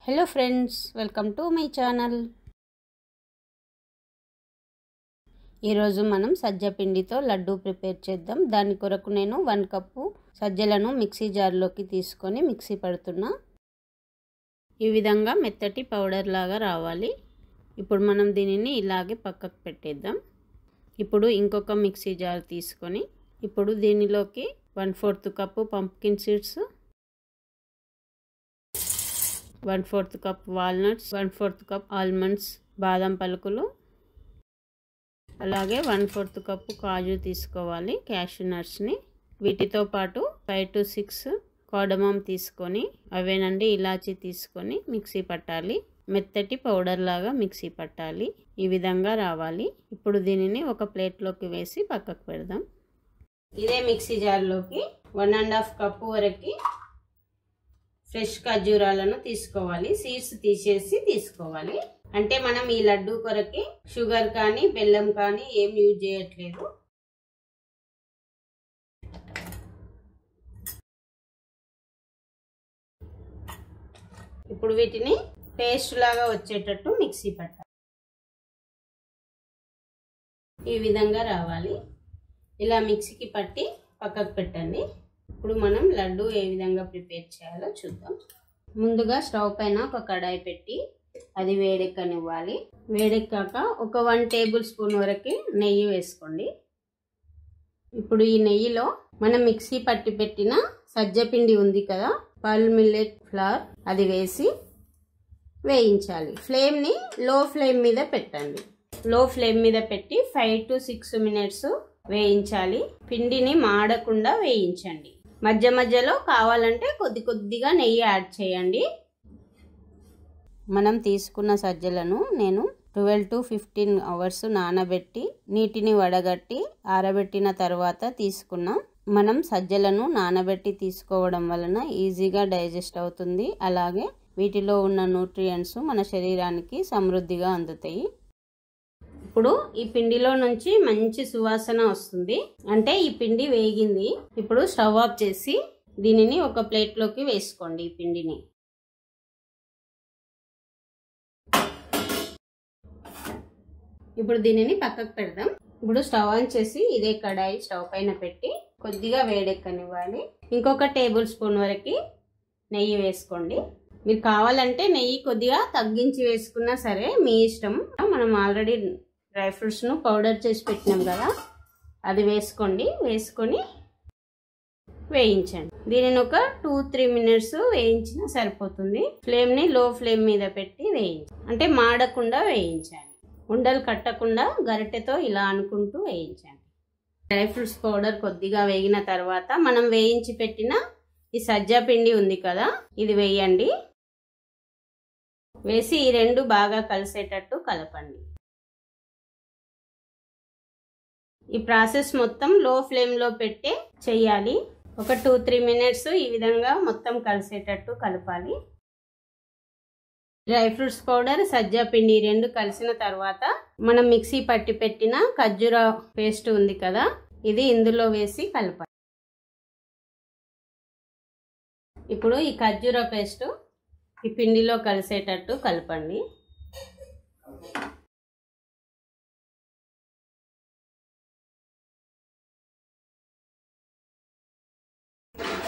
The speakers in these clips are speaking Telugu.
Hello friends, welcome to my channel. ఈరోజు మనం సజ్జ పిండితో లడ్డు ప్రిపేర్ చేద్దాం. దాని కొరకు నేను 1 కప్పు సజ్జలను మిక్సీ జార్లోకి తీసుకొని మిక్సీ పడుతున్నా. ఈ విధంగా మెత్తటి పౌడర్ లాగా రావాలి. ఇప్పుడు మనం దీనిని ఇలాగే పక్కకు పెట్టేద్దాం. ఇప్పుడు ఇంకొక మిక్సీ జార్ తీసుకొని ఇప్పుడు దీనిలోకి 1/4 cup pumpkin seeds, 1/4 cup walnuts, 1/4 cup almonds బాదం పలుకులు, అలాగే 1/4 కప్పు కాజు తీసుకోవాలి, క్యాషూ నట్స్ని. వీటితో పాటు 5 to 6 కార్డమమ్ తీసుకొని అవేనండి ఇలాచీ తీసుకొని మిక్సీ పట్టాలి. మెత్తటి పౌడర్ లాగా మిక్సీ పట్టాలి. ఈ విధంగా రావాలి. ఇప్పుడు దీనిని ఒక ప్లేట్లోకి వేసి పక్కకు పెడదాం. ఇదే మిక్సీ జార్లోకి 1.5 కప్పు వరకు ఫ్రెష్ ఖర్జూరాలను తీసుకోవాలి. సీడ్స్ తీసేసి తీసుకోవాలి. అంటే మనం ఈ లడ్డు కొరకి షుగర్ కానీ బెల్లం కానీ ఏం యూజ్ చేయట్లేదు. ఇప్పుడు వీటిని పేస్ట్ లాగా వచ్చేటట్టు మిక్సీ పట్టాలి. ఈ విధంగా రావాలి. ఇలా మిక్సీకి పట్టి పక్కకు పెట్టండి. ఇప్పుడు మనం లడ్డు ఏ విధంగా ప్రిపేర్ చేయాలో చూద్దాం. ముందుగా స్టవ్ పైన ఒక కడాయి పెట్టి అది వేడెక్కనివ్వాలి. వేడెక్కాక ఒక 1 టేబుల్ స్పూన్ వరకు నెయ్యి వేసుకోండి. ఇప్పుడు ఈ నెయ్యిలో మనం మిక్సీ పట్టి పెట్టిన సజ్జ పిండి ఉంది కదా, పల్ మిల్లెట్ ఫ్లవర్, అది వేసి వేయించాలి. ఫ్లేమ్ని లో ఫ్లేమ్ మీద పెట్టండి. లో ఫ్లేమ్ మీద పెట్టి 5 to 6 మినిట్స్ వేయించాలి. పిండిని మాడకుండా వేయించండి. మధ్య మధ్యలో కావాలంటే కొద్దిగా నెయ్యి యాడ్ చేయండి. మనం తీసుకున్న సజ్జలను నేను 12 to 15 అవర్స్ నానబెట్టి నీటిని వడగట్టి ఆరబెట్టిన తర్వాత తీసుకున్నాం. మనం సజ్జలను నానబెట్టి తీసుకోవడం వలన ఈజీగా డైజెస్ట్ అవుతుంది. అలాగే వీటిలో ఉన్న న్యూట్రియంట్స్ మన శరీరానికి సమృద్ధిగా అందుతాయి. ఇప్పుడు ఈ పిండిలో నుంచి మంచి సువాసన వస్తుంది, అంటే ఈ పిండి వేగింది. ఇప్పుడు స్టవ్ ఆఫ్ చేసి దీనిని ఒక ప్లేట్లోకి వేసుకోండి. ఈ పిండిని ఇప్పుడు దీనిని పక్కకు పెడదాం. ఇప్పుడు స్టవ్ ఆన్ చేసి ఇదే కడాయి స్టవ్ పైన పెట్టి కొద్దిగా వేడెక్కనివ్వాలి. ఇంకొక టేబుల్ స్పూన్ వరకు నెయ్యి వేసుకోండి. మీరు కావాలంటే నెయ్యి కొద్దిగా తగ్గించి వేసుకున్నా సరే, మీ ఇష్టం. మనం ఆల్రెడీ డ్రై ఫ్రూట్స్ను పౌడర్ చేసి పెట్టినాం కదా, అది వేసుకోండి. వేసుకొని వేయించండి. దీనిని ఒక 2-3 మినిట్స్ వేయించినా సరిపోతుంది. ఫ్లేమ్ని లో ఫ్లేమ్ మీద పెట్టి వేయించండి. అంటే మాడకుండా వేయించాలి. ఉండలు కట్టకుండా గరిటెతో ఇలా అనుకుంటూ వేయించండి. డ్రై ఫ్రూట్స్ పౌడర్ కొద్దిగా వేగిన తర్వాత మనం వేయించి పెట్టిన ఈ సజ్జ పిండి ఉంది కదా, ఇది వేయండి. వేసి ఈ రెండు బాగా కలిసేటట్టు కలపండి. ఈ ప్రాసెస్ మొత్తం లో ఫ్లేమ్లో పెట్టే చెయ్యాలి. ఒక 2-3 మినిట్స్ ఈ విధంగా మొత్తం కలిసేటట్టు కలపాలి. డ్రై ఫ్రూట్స్ పౌడర్, సజ్జ పిండి రెండు కలిసిన తర్వాత మనం మిక్సీ పట్టి పెట్టిన ఖర్జూర పేస్ట్ ఉంది కదా, ఇది ఇందులో వేసి కలపాలి. ఇప్పుడు ఈ ఖర్జూర పేస్ట్ ఈ పిండిలో కలిసేటట్టు కలపండి.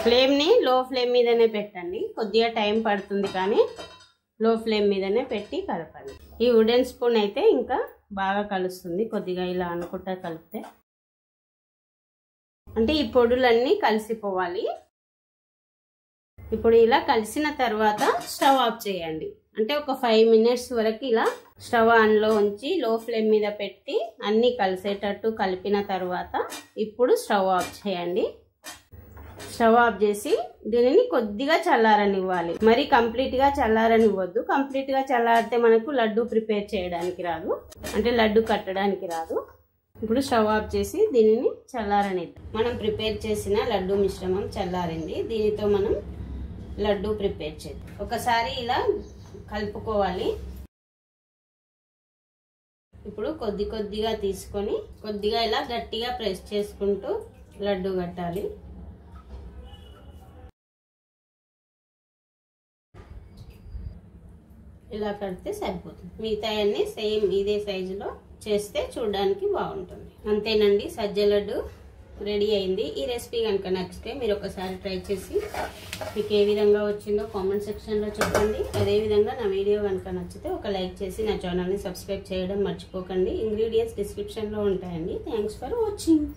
ఫ్లేమ్ని లో ఫ్లేమ్ మీదనే పెట్టండి. కొద్దిగా టైం పడుతుంది కానీ లో ఫ్లేమ్ మీదనే పెట్టి కలపండి. ఈ వుడెన్ స్పూన్ అయితే ఇంకా బాగా కలుస్తుంది. కొద్దిగా ఇలా అనుకుంటా కలిపితే, అంటే ఈ పొడులన్నీ కలిసిపోవాలి. ఇప్పుడు ఇలా కలిసిన తర్వాత స్టవ్ ఆఫ్ చేయండి. అంటే ఒక 5 మినిట్స్ వరకు ఇలా స్టవ్ ఆన్లో ఉంచి లో ఫ్లేమ్ మీద పెట్టి అన్నీ కలిసేటట్టు కలిపిన తర్వాత ఇప్పుడు స్టవ్ ఆఫ్ చేయండి. స్టవ్ ఆఫ్ చేసి దీనిని కొద్దిగా చల్లారనివ్వాలి. మరి కంప్లీట్గా చల్లారనివ్వద్దు. కంప్లీట్గా చల్లారితే మనకు లడ్డు ప్రిపేర్ చేయడానికి రాదు, అంటే లడ్డు కట్టడానికి రాదు. ఇప్పుడు స్టవ్ ఆఫ్ చేసి దీనిని చల్లారనిద్దాం. మనం ప్రిపేర్ చేసిన లడ్డు మిశ్రమం చల్లారింది. దీనితో మనం లడ్డు ప్రిపేర్ చేద్దాం. ఒకసారి ఇలా కలుపుకోవాలి. ఇప్పుడు కొద్దిగా తీసుకొని కొద్దిగా ఇలా గట్టిగా ప్రెస్ చేసుకుంటూ లడ్డు కట్టాలి. ఇలా కడితే సరిపోతుంది. మిగతా అన్ని సేమ్ ఇదే సైజులో చేస్తే చూడడానికి బాగుంటుంది. అంతేనండి, సజ్జ లడ్డు రెడీ అయింది. ఈ రెసిపీ కనుక నచ్చితే మీరు ఒకసారి ట్రై చేసి మీకు ఏ విధంగా వచ్చిందో కామెంట్ సెక్షన్లో చెప్పండి. అదేవిధంగా నా వీడియో కనుక నచ్చితే ఒక లైక్ చేసి నా ఛానల్ని సబ్స్క్రైబ్ చేయడం మర్చిపోకండి. ఇంగ్రీడియంట్స్ డిస్క్రిప్షన్లో ఉంటాయండి. Thanks for watching.